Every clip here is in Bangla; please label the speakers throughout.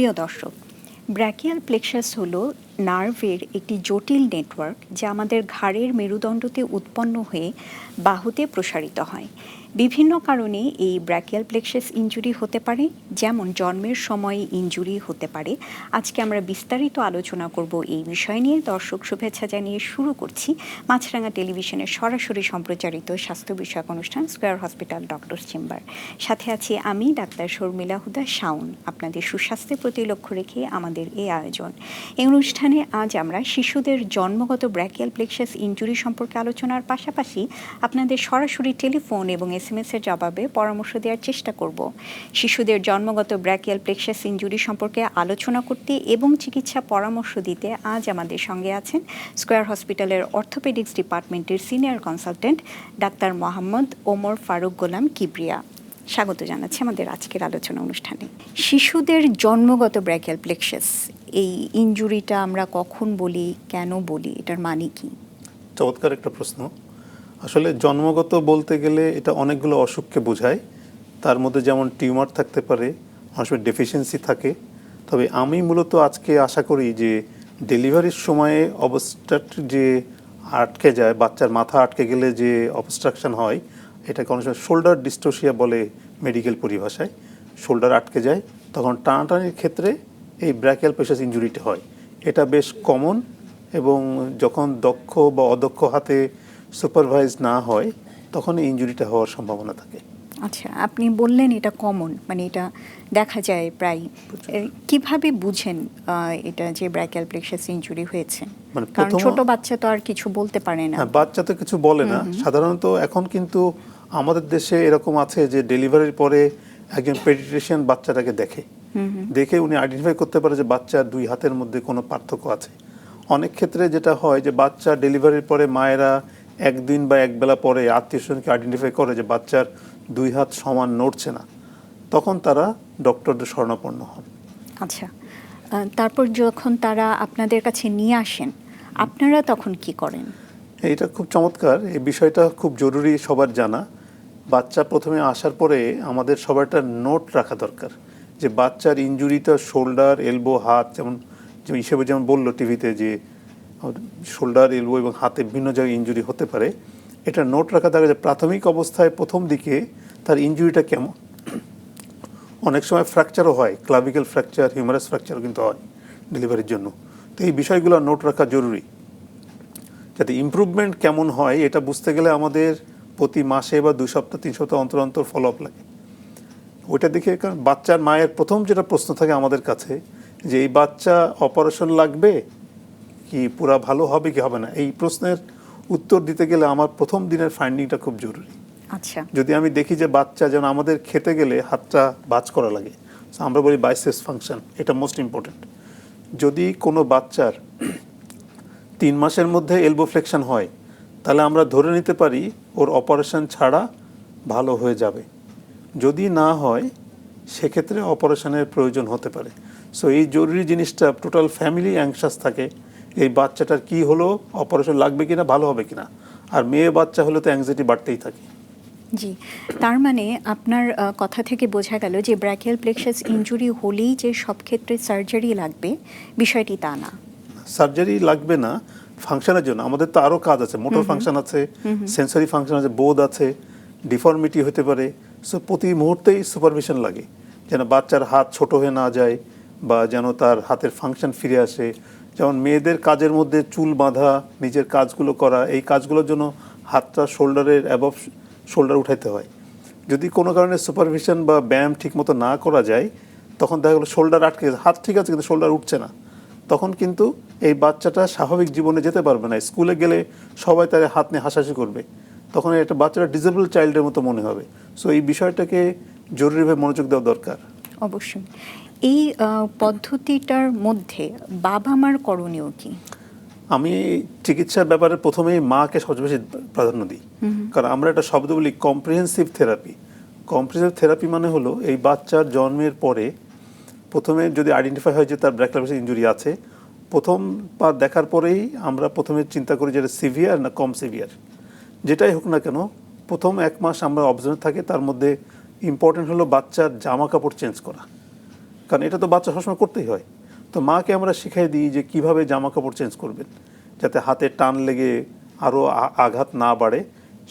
Speaker 1: প্রিয় দর্শক, ব্র্যাকিয়াল প্লেক্সাস হলো নার্ভের একটি জটিল নেটওয়ার্ক যা আমাদের ঘাড়ের মেরুদণ্ডতে উৎপন্ন হয়ে বাহুতে প্রসারিত হয়। বিভিন্ন কারণে এই ব্র্যাকিয়াল প্লেক্সাস ইনজুরি হতে পারে, যেমন জন্মের সময় ইনজুরি হতে পারে। আজকে আমরা বিস্তারিত আলোচনা করব এই বিষয় নিয়ে। দর্শক, শুভেচ্ছা জানিয়ে শুরু করছি মাছরাঙা টেলিভিশনের সরাসরি সম্প্রচারিত স্বাস্থ্য বিষয়ক অনুষ্ঠান স্কয়ার হসপিটাল ডক্টর চেম্বার। সাথে আছি আমি ডাক্তার শর্মিলা হুদা শাওন। আপনাদের সুস্বাস্থ্যের প্রতি লক্ষ্য রেখে আমাদের এই আয়োজন। এই অনুষ্ঠানে আজ আমরা শিশুদের জন্মগত ব্র্যাকিয়াল প্লেক্সাস ইনজুরি সম্পর্কে আলোচনার পাশাপাশি আপনাদের সরাসরি টেলিফোন এবং SMS-এর জবাবে পরামর্শ দেওয়ার চেষ্টা করব। শিশুদের জন্মগত ব্র্যাকিয়াল প্লেক্সাস ইনজুরি সম্পর্কে আলোচনা করতে এবং চিকিৎসা পরামর্শ দিতে আজ আমাদের সঙ্গে আছেন স্কয়ার হসপিটালের অর্থোপেডিক্স ডিপার্টমেন্টের সিনিয়র কনসালটেন্ট ডাক্তার মোহাম্মদ ওমর ফারুক গোলাম কিবরিয়া। স্বাগত জানাচ্ছি আমাদের আজকের আলোচনা অনুষ্ঠানে। শিশুদের জন্মগত ব্র্যাকিয়াল প্লেক্সাস, এই ইনজুরিটা আমরা কখন বলি, কেন বলি, এটার মানে কি?
Speaker 2: চমৎকার একটা প্রশ্ন। আসলে জন্মগত বলতে গেলে এটা অনেকগুলো অসুখকে বোঝায়। তার মধ্যে যেমন টিউমার থাকতে পারে, অনেক সময় ডেফিসিয়েন্সি থাকে। তবে আমি মূলত আজকে আশা করি যে ডেলিভারির সময়ে যে আটকে যায়, বাচ্চার মাথা আটকে গেলে যে অবস্ট্রাকশন হয়, এটাকে অনেক সময় শোল্ডার ডিস্টোসিয়া বলে মেডিকেল পরিভাষায়। শোল্ডার আটকে যায়, তখন টানাটানির ক্ষেত্রে এই ব্র্যাকিয়াল প্লেক্সাস ইনজুরিটা হয়। এটা বেশ কমন, এবং যখন দক্ষ বা অদক্ষ হাতে সুপারভাইজ না হয় তখন এই ইনজুরিটা হওয়ার সম্ভাবনা থাকে।
Speaker 1: আচ্ছা, আপনি বললেন এটা কমন, মানে এটা দেখা যায় প্রায়। কিভাবে বুঝেন এটা যে ব্র্যাকিয়াল প্লেক্সাস ইনজুরি হয়েছে?
Speaker 2: মানে
Speaker 1: কারণ ছোট বাচ্চা তো আর কিছু বলতে পারে না।
Speaker 2: বাচ্চা তো কিছু বলে না সাধারণত। এখন কিন্তু আমাদের দেশে এরকম আছে যে ডেলিভারির পরে একজন পেডিয়াট্রিশিয়ান বাচ্চাটাকে দেখে উনি আইডেন্টিফাই করতে পারে যে বাচ্চার দুই হাতের মধ্যে কোনো পার্থক্য আছে। অনেক ক্ষেত্রে যেটা হয় যে বাচ্চা ডেলিভারির পরে মায়েরা একদিন বা একবেলা পরে আত্মীয়স্বজনকে আইডেন্টিফাই করে যে বাচ্চার দুই হাত সমান নড়ছে না, তখন তারা ডক্টরদের শরণাপন্ন হন।
Speaker 1: আচ্ছা, তারপর যখন তারা আপনাদের কাছে নিয়ে আসেন, আপনারা তখন কি করেন?
Speaker 2: এটা খুব চমৎকার, এই বিষয়টা খুব জরুরি সবার জানা। বাচ্চা প্রথমে আসার পরে আমাদের সবার একটা নোট রাখা দরকার যে বাচ্চার ইনজুরিটা শোল্ডার, এলবো, হাত, যেমন হিসেবে যেমন বললো টিভিতে যে শোল্ডার, এলবো এবং হাতে বিভিন্ন জায়গায় ইনজুরি হতে পারে। এটা নোট রাখা থাকে যে প্রাথমিক অবস্থায় প্রথম দিকে তার ইনজুরিটা কেমন। অনেক সময় ফ্র্যাকচারও হয়, ক্লাভিকেল ফ্র্যাকচার, হিউমারাস ফ্র্যাকচারও কিন্তু হয় ডেলিভারির জন্য। তো এই বিষয়গুলো নোট রাখা জরুরি, যাতে ইমপ্রুভমেন্ট কেমন হয় এটা বুঝতে গেলে আমাদের প্রতি মাসে বা 2 সপ্তাহ 3 সপ্তাহ অন্তর অন্তর ফলো আপ লাগে। ওইটা দেখে, কারণ বাচ্চার মায়ের প্রথম যেটা প্রশ্ন থাকে আমাদের কাছে যে এই বাচ্চা অপারেশন লাগবে কি, পুরা ভালো হবে কি হবে না, এই প্রশ্নের উত্তর দিতে গেলে আমার প্রথম দিনের ফাইন্ডিংটা খুব জরুরি।
Speaker 1: আচ্ছা,
Speaker 2: যদি আমি দেখি যে বাচ্চা, যেমন আমাদের খেতে গেলে হাতটা বাজ করা লাগে, আমরা বলি বাইসেপস ফাংশন, এটা মোস্ট ইম্পর্টেন্ট। যদি কোনো বাচ্চার 3 মাসের মধ্যে এলবো ফ্লেকশন হয়, তাহলে আমরা ধরে নিতে পারি ওর অপারেশন ছাড়া ভালো হয়ে যাবে। যদি না হয় সেক্ষেত্রে অপারেশনের প্রয়োজন হতে পারে। সো এই জরুরি জিনিসটা, টোটাল ফ্যামিলি অ্যাংশাস থাকে এই বাচ্চাটার কি হলো, অপারেশন লাগবে কিনা, ভালো হবে কিনা। আর মেয়ে বাচ্চা হলে তো অ্যাংজাইটি বাড়তেই থাকে।
Speaker 1: জি, তার মানে আপনার কথা থেকে বোঝা গেল যে ব্র্যাকিয়াল প্লেক্সাস ইনজুরি হলেই যে সব ক্ষেত্রে সার্জারি লাগবে, বিষয়টি তা না।
Speaker 2: সার্জারি লাগবে না ফাংশনের জন্য, আমাদের তো আরও কাজ আছে। মোটর ফাংশন আছে, সেন্সরি ফাংশন আছে, বোধ আছে, ডিফর্মিটি হতে পারে। সো প্রতি মুহূর্তেই সুপারভিশন লাগে, যেন বাচ্চার হাত ছোট হয়ে না যায় বা যেন তার হাতের ফাংশন ফিরে আসে। যেমন মেয়েদের কাজের মধ্যে চুল বাঁধা, নিজের কাজগুলো করা, এই কাজগুলোর জন্য হাতটা শোল্ডারের অ্যাবভ শোল্ডার উঠাইতে হয়। যদি কোনো কারণে সুপারভিশন বা ব্যায়াম ঠিকমতো না করা যায়, তখন দেখা গেলো শোল্ডার আটকে গেছে, হাত ঠিক আছে কিন্তু শোল্ডার উঠছে না, তখন কিন্তু এই বাচ্চাটা স্বাভাবিক জীবনে যেতে পারবে না। স্কুলে গেলে সবাই তার হাত নিয়ে হাসাহাসি করবে, তখন একটা বাচ্চাটা ডিসেবল চাইল্ডের মতো মনে হবে। সো এই বিষয়টাকে জরুরিভাবে মনোযোগ দেওয়া দরকার।
Speaker 1: অবশ্যই। এই পদ্ধতিটার মধ্যে বাবা মার করণীয় কি?
Speaker 2: আমি চিকিৎসার ব্যাপারে প্রথমেই মাকে সবচেয়ে বেশি প্রাধান্য দিই, কারণ আমরা একটা শব্দ বলি কম্প্রিহেন্সিভ থেরাপি। কম্প্রিহেন্সিভ থেরাপি মানে হলো এই বাচ্চার জন্মের পরে প্রথমে যদি আইডেন্টিফাই হয় যে তার ব্র্যাকিয়াল প্লেক্সাস ইনজুরি আছে, প্রথমবার দেখার পরেই আমরা প্রথমে চিন্তা করি যে এটা সিভিয়ার না কম সিভিয়ার। যেটাই হোক না কেন, প্রথম 1 মাস আমরা অবজার্ভ থাকি। তার মধ্যে ইম্পর্টেন্ট হলো বাচ্চার জামা কাপড় চেঞ্জ করা। কারণ এটা তো বাচ্চা সবসময় করতেই হয়। তো মাকে আমরা শিখাই দিই যে কিভাবে জামা কাপড় চেঞ্জ করবেন, যাতে হাতে টান লেগে আরও আঘাত না বাড়ে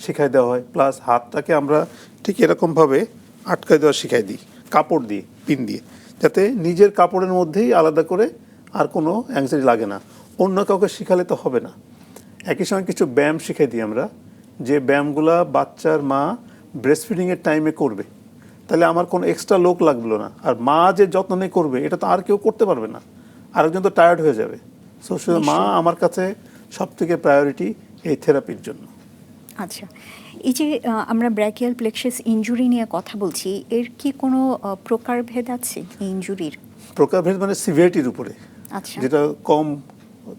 Speaker 2: শিখাই দেওয়া হয়। প্লাস হাতটাকে আমরা ঠিক এরকমভাবে আটকায় দেওয়া শিখাই দিই কাপড় দিয়ে, পিন দিয়ে, যাতে নিজের কাপড়ের মধ্যেই আলাদা করে আর কোনো অ্যাংজাইটি লাগে না। অন্য কাউকে শিখালে তো হবে না। একই সঙ্গে কিছু ব্যায়াম শিখাই দিই আমরা, যে ব্যায়ামগুলা বাচ্চার মা ব্রেস্ট ফিডিংয়ের টাইমে করবে, তাহলে আমার কোনো এক্সট্রা লোক লাগলো না। আর মা যে যত্ন নিয়ে করবে এটা তো আর কেউ করতে পারবে না, আরেকজন তো টায়ার্ড হয়ে যাবে। সো মা আমার কাছে সবথেকে প্রায়োরিটি এই থেরাপির জন্য।
Speaker 1: আচ্ছা, এই যে আমরা ব্র্যাকিয়াল প্লেক্সাস ইনজুরি নিয়ে কথা বলছি, এর কি কোনো প্রকারভেদ আছে এই ইনজুরির?
Speaker 2: প্রকারভেদ মানে সিভিয়ারিটির উপরে,
Speaker 1: আচ্ছা,
Speaker 2: যেটা কম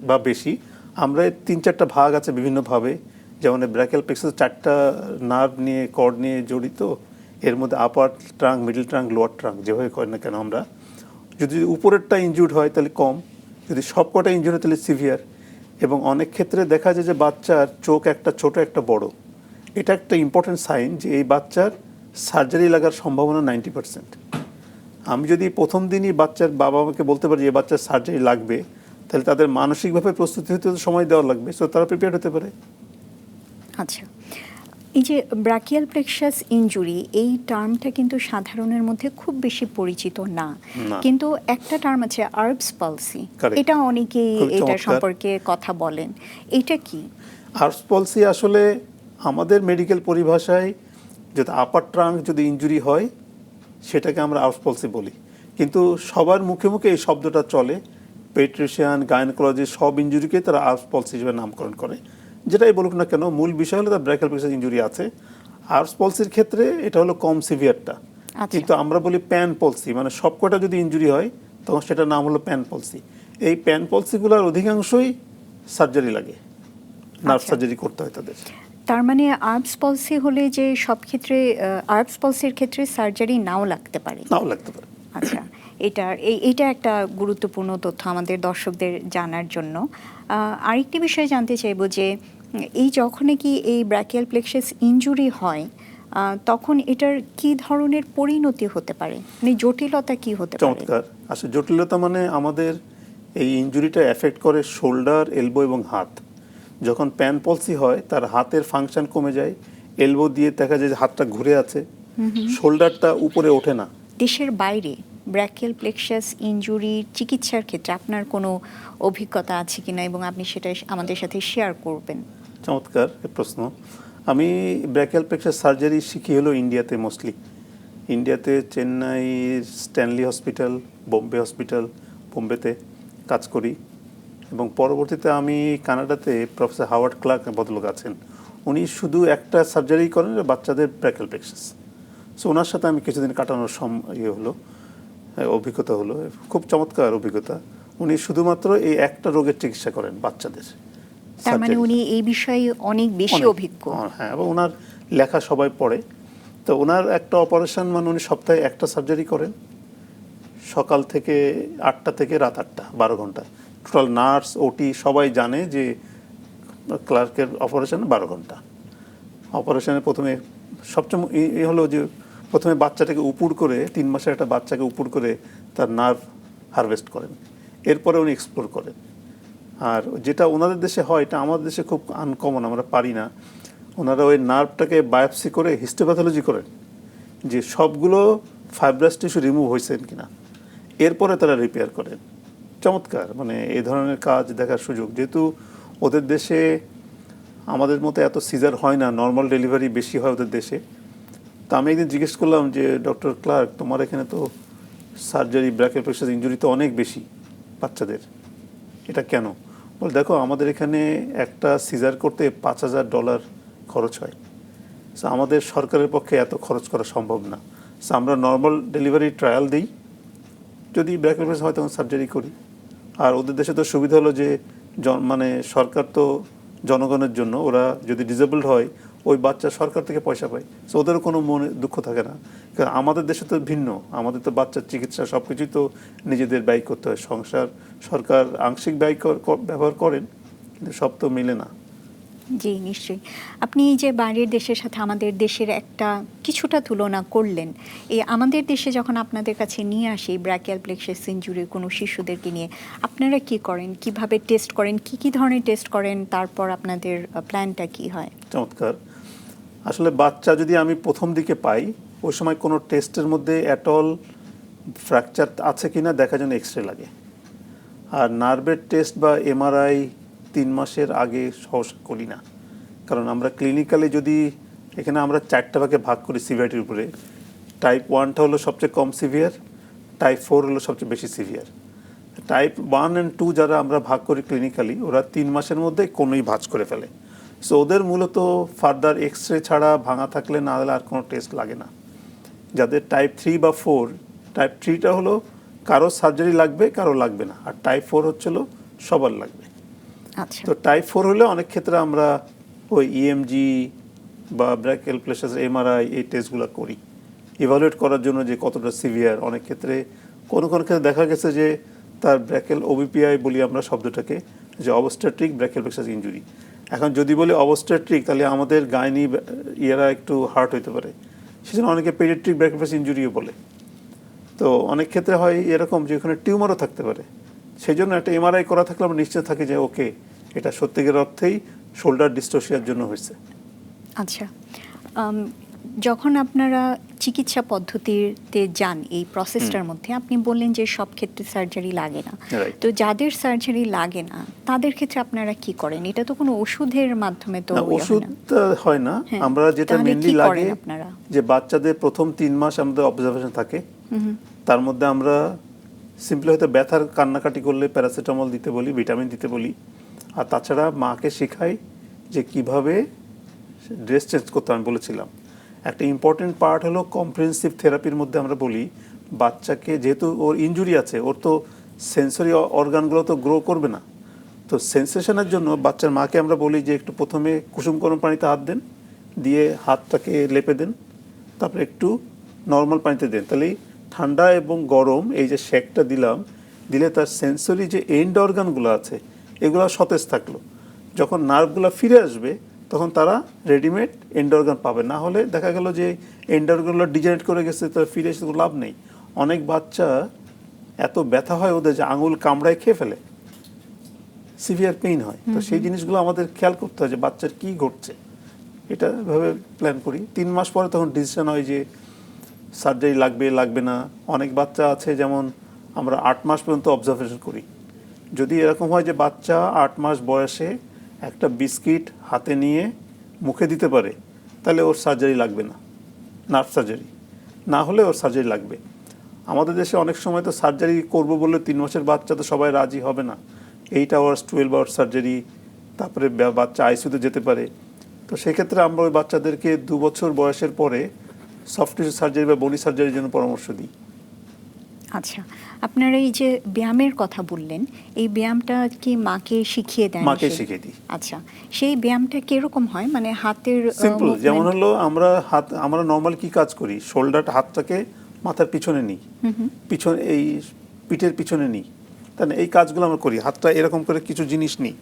Speaker 2: বা বেশি। আমরা 3-4টা ভাগ আছে বিভিন্নভাবে, যেমন ব্র্যাকিয়াল প্লেক্সাস 4টা নার্ভ নিয়ে, কর্ড নিয়ে জড়িত। এর মধ্যে upper trunk, middle trunk, lower trunk, যেভাবে করি না কেন আমরা, যদি উপরেরটা ইনজুর্ড হয় তাহলে কম, যদি সবকটা ইনজুরি হয় তাহলে সিভিয়ার। এবং অনেক ক্ষেত্রে দেখা যায় যে বাচ্চার চোখ একটা ছোট একটা বড়, এটা একটা ইম্পর্টেন্ট সাইন যে এই বাচ্চার সার্জারি লাগার সম্ভাবনা 90%। আমি যদি প্রথম দিনই বাচ্চার বাবা মাকে বলতে পারি যে বাচ্চার সার্জারি লাগবে, তাহলে তাদের মানসিকভাবে প্রস্তুতি হতে সময় দেওয়া লাগবে, সো তারা প্রিপেয়ার হতে পারে।
Speaker 1: আচ্ছা, এই যে ব্র্যাকিয়াল প্লেক্সাস ইনজুরি, এই টার্মটা কিন্তু সাধারণের মধ্যে খুব বেশি পরিচিত না, কিন্তু একটা টার্ম আছে আর্বস পালসি, এটা অনেকেই এটা সম্পর্কে কথা বলেন, এটা কি?
Speaker 2: আর্বস পালসি আসলে আমাদের মেডিকেল পরিভাষায় যদি আপার ট্রাঙ্ক যদি ইনজুরি হয় সেটাকে আমরা আর্বস পালসি বলি, কিন্তু সবার মুখে মুখে এই শব্দটা চলে। পেডিয়াট্রিশিয়ান, গাইনোকোলজি সব ইনজুরিকে তারা আর্বস পালসি হিসেবে নামকরণ করে। যেটাই বলুক না কেন, মূল বিষয় হলো তার ব্র্যাকিয়াল প্লেক্সাস ইনজুরি আছে। আর্বস পালসির ক্ষেত্রে এটা হলো কম সিভিয়ারটা, কিন্তু আমরা বলি প্যান পলসি, মানে সবকটা যদি ইনজুরি হয় তখন সেটার নাম হলো প্যান পলসি। এই প্যান পলসিগুলোর অধিকাংশই সার্জারি লাগে, নার্ভ সার্জারি করতে হয় তাদের।
Speaker 1: তার মানে আর্বস পলসি হলে যে সব ক্ষেত্রে, আর্বস পলসির ক্ষেত্রে সার্জারি নাও লাগতে পারে?
Speaker 2: নাও লাগতে পারে।
Speaker 1: আচ্ছা, এইটা একটা গুরুত্বপূর্ণ তথ্য আমাদের দর্শকদের জানার জন্য। আরেকটি বিষয় জানতে চাইবো যে এই যখন কি এই ব্র্যাকিয়াল প্লেক্সাস ইনজুরি হয় তখন এটার কি ধরনের পরিণতি হতে পারে, মানে জটিলতা কি হতে পারে?
Speaker 2: চমৎকার। আসলে জটিলতা মানে আমাদের এই ইনজুরিটা এফেক্ট করে শোল্ডার, এলবো এবং হাত। যখন প্যান পলসি হয় তার হাতের ফাংশন কমে যায়, এলবো দিয়ে দেখা যায় যে হাতটা ঘুরে আছে, শোল্ডারটা উপরে ওঠে না।
Speaker 1: দেশের বাইরে ব্র্যাকিয়াল প্লেক্সাস ইনজুরির চিকিৎসার ক্ষেত্রে আপনার কোনো অভিজ্ঞতা আছে কিনা এবং আপনি সেটা আমাদের সাথে শেয়ার করবেন?
Speaker 2: চমৎকার প্রশ্ন। আমি ব্র্যাকিয়াল প্লেক্সাস সার্জারি শিখি হলো ইন্ডিয়াতে, মোস্টলি ইন্ডিয়াতে চেন্নাইয়ের স্ট্যানলি হসপিটাল, বোম্বে হসপিটাল, বোম্বেতে কাজ করি। এবং পরবর্তীতে আমি কানাডাতে প্রফেসর হাওয়ার্ড ক্লার্ক ভদ্রলোক আছেন, উনি শুধু একটা সার্জারি করেন বাচ্চাদের ব্র্যাকিয়াল প্লেক্সাস। সো ওনার সাথে আমি কিছুদিন কাটানোর অভিজ্ঞতা হলো, খুব চমৎকার অভিজ্ঞতা। উনি শুধুমাত্র এই একটা রোগের চিকিৎসা করেন বাচ্চাদের।
Speaker 1: তার মানে উনি এই বিষয়ে অনেক বেশি অভিজ্ঞ।
Speaker 2: হ্যাঁ, এবং ওনার লেখা সবাই পড়ে। তো ওনার একটা অপারেশন মানে উনি সপ্তাহে একটা সার্জারি করেন, সকাল থেকে 8টা থেকে রাত 8টা, 12 ঘন্টা টোটাল। নার্স, ওটি সবাই জানে যে ক্লার্কের অপারেশন 12 ঘন্টা। অপারেশনে প্রথমে সবচেয়ে হলো যে প্রথমে বাচ্চাটাকে উপুড় করে, 3 মাসের একটা বাচ্চাকে উপুড় করে তার নার্ভ হারভেস্ট করেন, এরপরে উনি এক্সপ্লোর করেন। আর যেটা ওনাদের দেশে হয় এটা আমাদের দেশে খুব আনকমন, আমরা পারি না। ওনারা ওই নার্ভটাকে বায়োপসি করে হিস্টোপ্যাথোলজি করেন যে সবগুলো ফাইব্রাস টিস্যু রিমুভ হয়েছেন কিনা, এরপরে তারা রিপেয়ার করেন। চমৎকার, মানে এই ধরনের কাজ দেখার সুযোগ। যেহেতু ওদের দেশে আমাদের মতো এত সিজার হয় না, নর্মাল ডেলিভারি বেশি হয় ওদের দেশে। তা আমি একদিন জিজ্ঞেস করলাম যে ডক্টর ক্লার্ক, তোমার এখানে তো সার্জারি, ব্র্যাকিয়াল প্লেক্সাস ইনজুরি তো অনেক বেশি বাচ্চাদের, এটা কেন? বল, দেখো আমাদের এখানে একটা সিজার করতে $5,000 খরচ হয়। সো আমাদের সরকারের পক্ষে এত খরচ করা সম্ভব না। সো আমরা নর্মাল ডেলিভারি ট্রায়াল দিই, যদি ব্র্যাকিয়াল প্লেক্সাস হয় তখন সার্জারি করি। আর ওদের দেশে তো সুবিধা হলো যে মানে সরকার তো জনগণের জন্য, ওরা যদি ডিসেবলড হয় ওই বাচ্চা সরকার থেকে পয়সা পায়, সো ওদেরও কোনো মনে দুঃখ থাকে না। কারণ আমাদের দেশে তো ভিন্ন, আমাদের তো বাচ্চার চিকিৎসা সব কিছুই তো নিজেদের ব্যয় করতে হয়। সরকার আংশিক ব্যয় ব্যবহার করেন, কিন্তু সব তো মিলে না।
Speaker 1: জি, নিশ্চয়ই। আপনি এই যে বাইরের দেশের সাথে আমাদের দেশের একটা কিছুটা তুলনা করলেন। আমাদের দেশে যখন আপনাদের কাছে নিয়ে আসি ব্র্যাকিয়াল প্লেক্সাস ইনজুরির কোনো শিশুদেরকে নিয়ে, আপনারা কি করেন? কিভাবে টেস্ট করেন? কি ধরনের টেস্ট করেন? তারপর আপনাদের প্ল্যানটা কি হয়?
Speaker 2: চমৎকার। আসলে বাচ্চা যদি আমি প্রথম দিকে পাই, ওই সময় কোনো টেস্টের মধ্যে অ্যাটল ফ্র্যাকচার আছে কিনা দেখার জন্য এক্স রে লাগে। আর নার্ভের টেস্ট বা এমআরআই 3 মাসের আগে সহসা করি না, কারণ আমরা ক্লিনিক্যালি যদি এখানে আমরা 4টা ভাগে ভাগ করি সিভিয়ারিটির উপরে। টাইপ 1টা হলো সবচেয়ে কম সিভিয়ার, টাইপ 4 হলো সবচেয়ে বেশি সিভিয়ার। টাইপ 1 অ্যান্ড 2 যারা আমরা ভাগ করি ক্লিনিক্যালি, ওরা 3 মাসের মধ্যে কোনোই ভাঁজ করে ফেলে। সো ওদের মূলত ফার্দার এক্স রে ছাড়া ভাঙা থাকলে না হলে আর কোনো টেস্ট লাগে না। যাদের টাইপ 3 বা 4, টাইপ 3টা হলো কারো সার্জারি লাগবে, কারো লাগবে না, আর টাইপ 4 হচ্ছিল সবার লাগবে।
Speaker 1: আচ্ছা।
Speaker 2: তো টাইপ 4 হলে অনেক ক্ষেত্রে আমরা ওই ইএমজি বা ব্র্যাকিয়াল প্লেক্সাস এমআরআই এই টেস্টগুলো করি ইভালুয়েট করার জন্য যে কতটা সিভিয়ার। অনেক ক্ষেত্রে কোনো ক্ষেত্রে দেখা গেছে যে তার ব্র্যাকিয়াল ওবিপিআই বলি আমরা শব্দটাকে, যে অবস্ট্রাটিক ব্র্যাকিয়াল প্লেক্সাস ইনজুরি। এখন যদি বলি অবস্ট্রাটিক, তাহলে আমাদের গাইনি ইয়েরা একটু হার্ট হইতে পারে, সেজন্য অনেকে পেডিয়াট্রিক ব্র্যাকিয়াল প্লেক্সাস ইনজুরিও বলে। তো অনেক ক্ষেত্রে হয় এরকম যে ওখানে টিউমারও থাকতে পারে, সেই জন্য একটা এমআরআই করা থাকলে আমরা নিশ্চিত থাকি যে ওকে, এটা সত্যিকার অর্থেই শোল্ডার ডিস্টোসিয়ার জন্য হয়েছে।
Speaker 1: আচ্ছা, যখন আপনারা চিকিৎসা পদ্ধতিতে যান এই প্রসেসটার মধ্যে, আপনি বললেন যে সব ক্ষেত্রে সার্জারি লাগে না।
Speaker 2: Right.
Speaker 1: তো যাদের সার্জারি লাগে না তাদের ক্ষেত্রে আপনারা কি করেন? এটা তো কোনো ওষুধের মাধ্যমে তো
Speaker 2: না,
Speaker 1: ইয়ে হয়
Speaker 2: ওষুধ
Speaker 1: না।
Speaker 2: হয় না।
Speaker 1: হ্যাঁ,
Speaker 2: আমরা যেটা
Speaker 1: তাহলে
Speaker 2: মেনলি
Speaker 1: কি
Speaker 2: লাগে
Speaker 1: করেন আপনারা?
Speaker 2: যে বাচ্চাদের প্রথম 3 মাস আমাদের অবজারভেশন থাকে। তার মধ্যে আমরা সিম্পলি হয়তো ব্যথার কান্নাকাটি করলে প্যারাসিটামল দিতে বলি, ভিটামিন দিতে বলি। আর তাছাড়া মাকে শেখাই যে কিভাবে ড্রেস চেঞ্জ করতে, আমি বলেছিলাম। একটা ইম্পর্টেন্ট পার্ট হলো কম্প্রিহেনসিভ থেরাপির মধ্যে আমরা বলি বাচ্চাকে, যেহেতু ওর ইনজুরি আছে, ওর তো সেন্সরি অর্গানগুলো তো গ্রো করবে না। তো সেন্সেশনের জন্য বাচ্চার মাকে আমরা বলি যে একটু প্রথমে কুসুম গরম পানিতে হাত দেন, দিয়ে হাতটাকে লেপে দেন, তারপরে একটু নর্মাল পানিতে দেন। তাহলে ঠান্ডা এবং গরম এই যে শেকটা দিলে তার সেন্সরি যে এন্ড অর্গানগুলো আছে এগুলো সতেজ থাকলো। যখন নার্ভগুলো ফিরে আসবে তখন তারা রেডিমেড এন্ড অর্গান পাবে। না হলে দেখা গেল যে এন্ড অর্গানগুলো ডিজেনারেট করে গেছে, তারা ফিরে এসে লাভ নেই। অনেক বাচ্চা এত ব্যথা হয় ওদের যে আঙুল কামড়ায় খেয়ে ফেলে, সিভিয়ার পেইন হয়। তো সেই জিনিসগুলো আমাদের খেয়াল করতে হয় যে বাচ্চার কি ঘটছে, এটা ভাবে প্ল্যান করি। 3 মাস পরে তখন ডিসিশন হয় যে সার্জারি লাগবে না। অনেক বাচ্চা আছে যেমন আমরা 8 মাস পর্যন্ত অবজারভেশন করি। যদি এরকম হয় যে বাচ্চা 8 মাস বয়সে একটা বিস্কিট হাতে নিয়ে মুখে দিতে পারে, তাহলে ওর সার্জারি লাগবে না, নার্ভ সার্জারি। না হলে ওর সার্জারি লাগবে। আমাদের দেশে অনেক সময় তো সার্জারি করব বললে 3 মাসের বাচ্চা তো সবাই রাজি হবে না। 8 আওয়ার্স 12 আওয়ার্স সার্জারি, তারপরে বাচ্চা আইসিইউতে যেতে পারে। তো সেক্ষেত্রে আমরা ওই বাচ্চাদেরকে 2 বছর বয়সের পরে সফট টিস্যু সার্জারি বা বডি সার্জারির জন্য পরামর্শ দিই।
Speaker 1: আচ্ছা, আপনারা এই যে ব্যায়ামের কথা বললেন, এই ব্যায়ামটা কি মাকে শিখিয়ে দেন?
Speaker 2: মাকে শিখিয়ে দিই।
Speaker 1: আচ্ছা, সেই ব্যায়ামটা কিরকম হয়? মানে হাতের
Speaker 2: সিম্পল, যেমন হলো আমরা নর্মাল কি কাজ করি, হাতটাকে মাথার পিছনে নিই, পিছনে এই পিঠের পিছনে নিই, তাই না? এই কাজগুলো আমরা করি, হাতটা এরকম করে কিছু জিনিস নিই।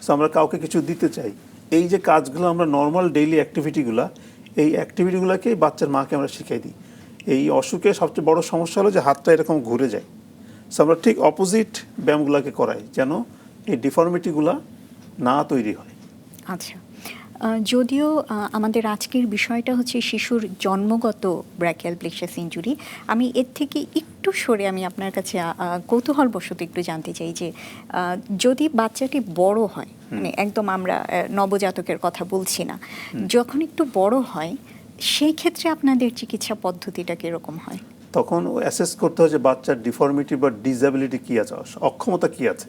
Speaker 2: সো আমরা কাউকে কিছু দিতে চাই, এই যে কাজগুলো আমরা নর্মাল ডেইলি অ্যাক্টিভিটিগুলো, এই অ্যাক্টিভিটিগুলোকেই বাচ্চার মাকে আমরা শিখিয়ে দিই। এই অসুখের সবচেয়ে বড় সমস্যা হলো যে হাতটা এরকম ঘুরে যায়। সো আমরা ঠিক অপোজিট ব্যায়ামগুলোকে করাই যেন এই ডিফর্মিটিগুলো না তৈরি হয়।
Speaker 1: আচ্ছা, যদিও আমাদের আজকের বিষয়টা হচ্ছে শিশুর জন্মগত ব্র্যাকিয়াল প্লেক্সাস ইনজুরি, আমি এর থেকে একটু সরে আমি আপনার কাছে কৌতূহলবশত একটু জানতে চাই যে যদি বাচ্চাটি বড় হয়, মানে একদম আমরা নবজাতকের কথা বলছি না, যখন একটু বড় হয় সেই ক্ষেত্রে আপনাদের চিকিৎসা পদ্ধতিটা কীরকম হয়?
Speaker 2: তখন অ্যাসেস করতে হয় যে বাচ্চার ডিফর্মিটি বা ডিসএবিলিটি কী আছে, অক্ষমতা কী আছে।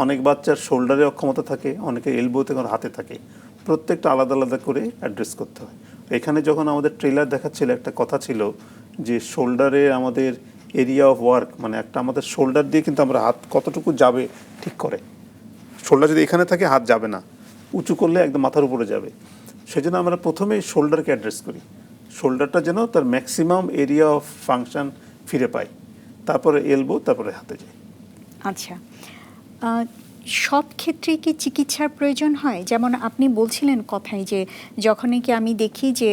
Speaker 2: অনেক বাচ্চার শোল্ডারে অক্ষমতা থাকে, অনেকে এলবোতে, কোনো হাতে থাকে। প্রত্যেকটা আলাদা আলাদা করে অ্যাড্রেস করতে হয়। এখানে যখন আমাদের ট্রেলার দেখাচ্ছিল একটা কথা ছিল যে শোল্ডারে আমাদের এরিয়া অফ ওয়ার্ক, মানে একটা আমাদের শোল্ডার দিয়ে কিন্তু আমরা হাত কতটুকু যাবে ঠিক করে। শোল্ডার যদি এখানে থাকে হাত যাবে না, উঁচু করলে একদম মাথার উপরে যাবে। সেজন্য আমরা প্রথমেই শোল্ডারকে অ্যাড্রেস করি, শোল্ডারটা যেন তার ম্যাক্সিমাম এরিয়া অফ ফাংশন ফিরে পায়, তারপরে এলবো, তারপরে হাতে যায়।
Speaker 1: আচ্ছা, সব ক্ষেত্রে কি চিকিৎসার প্রয়োজন হয়? যেমন আপনি বলছিলেন কথায় যে যখনই কি আমি দেখি যে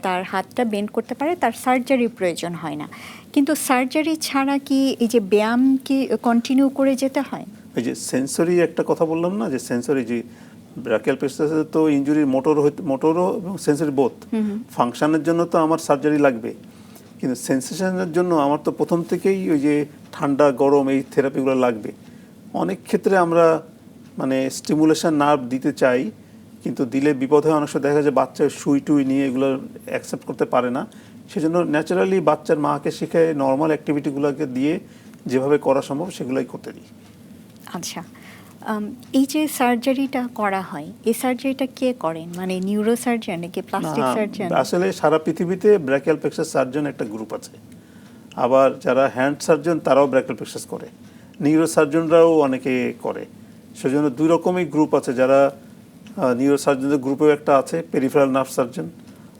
Speaker 1: তার হাতটা বেন্ড করতে পারে তার সার্জারির প্রয়োজন হয় না। কিন্তু সার্জারি ছাড়া কি এই যে ব্যায়াম কি কন্টিনিউ করে যেতে হয়?
Speaker 2: এই যে সেন্সরি একটা কথা বললাম না, যে সেন্সরি যে ব্রাকিয়াল প্লেক্সাসে তো ইনজুরি মোটরও এবং সেন্সরি বোথ ফাংশনের জন্য তো আমার সার্জারি লাগবে, কিন্তু সেন্সেশনের জন্য আমার তো প্রথম থেকেই ওই যে ঠান্ডা গরম এই থেরাপিগুলো লাগবে। অনেক ক্ষেত্রে আমরা মানে স্টিমুলেশন নার্ভ দিতে চাই, কিন্তু দিলে বিপদ হয়। অনেক সময় দেখা যায় বাচ্চা সুই টুই নিয়ে এগুলো অ্যাকসেপ্ট করতে পারে না, সেজন্য ন্যাচারালি বাচ্চার মাকে শিখায় নর্মাল অ্যাক্টিভিটিগুলোকে দিয়ে যেভাবে করা সম্ভব সেগুলোই করতে দিই।
Speaker 1: আচ্ছা, এই যে সার্জারিটা করা হয়, এই সার্জারিটা কে করেন? মানে নিউরোসার্জন নাকি প্লাস্টিক
Speaker 2: না,
Speaker 1: সার্জন?
Speaker 2: আসলে সারা পৃথিবীতে ব্র্যাকিয়াল প্লেক্সাস সার্জন একটা গ্রুপ আছে। আবার যারা হ্যান্ড সার্জন তারাও ব্র্যাকিয়াল প্লেক্সাস করে, নিউরো সার্জনরাও অনেকে করে। সেজন্য দুই রকমই গ্রুপ আছে। যারা নিউরো সার্জনদের গ্রুপেও একটা আছে পেরিফেরাল নার্ভ সার্জন,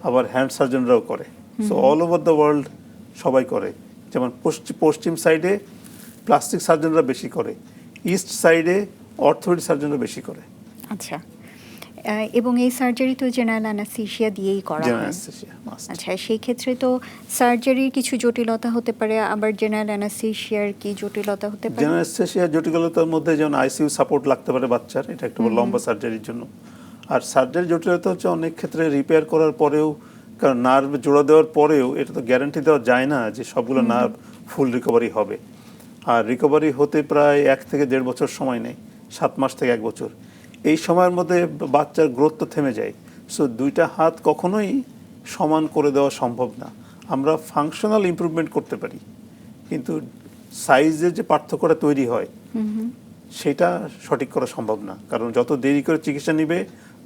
Speaker 2: আবার হ্যান্ড সার্জনরাও করে। So all over the world সবাই করে। যেমন পশ্চিম সাইডে প্লাস্টিক সার্জনরা বেশি করে, ইস্ট সাইডে অর্থোপেডিক সার্জনরা বেশি করে।
Speaker 1: আচ্ছা, এবং এই সার্জারি তো জেনারেল অ্যানাস্থেসিয়া দিয়েই করা
Speaker 2: জেনারেল
Speaker 1: হয়।
Speaker 2: Anaesthesia must.
Speaker 1: আচ্ছা, সেই ক্ষেত্রে তো সার্জারির কিছু জটিলতা হতে পারে, আবার জেনারেল অ্যানাস্থেসিয়ার কি জটিলতা হতে পারে?
Speaker 2: জেনারেল অ্যানেস্থেসিয়া জটিলতার মধ্যে যেমন আইসিইউ সাপোর্ট লাগতে পারে বাচ্চার, এটা একটু লম্বা সার্জারির জন্য। আর সার্জারি জটিলতা হচ্ছে অনেক ক্ষেত্রে রিপেয়ার করার পরেও, কারণ নার্ভ জোড়া দেওয়ার পরেও এটা তো গ্যারান্টি দেওয়া যায় না যে সবগুলো নার্ভ ফুল রিকভারি হবে। আর রিকভারি হতে প্রায় 1 থেকে 1.5 বছর সময় নেয়, 7 মাস থেকে 1 বছর। এই সময়ের মধ্যে বাচ্চার গ্রোথ তো থেমে যায়। সো দুইটা হাত কখনোই সমান করে দেওয়া সম্ভব না। আমরা ফাংশনাল ইমপ্রুভমেন্ট করতে পারি, কিন্তু সাইজের যে পার্থক্যটা তৈরি হয় সেটা সঠিক করা সম্ভব না, কারণ যত দেরি করে চিকিৎসা নিবে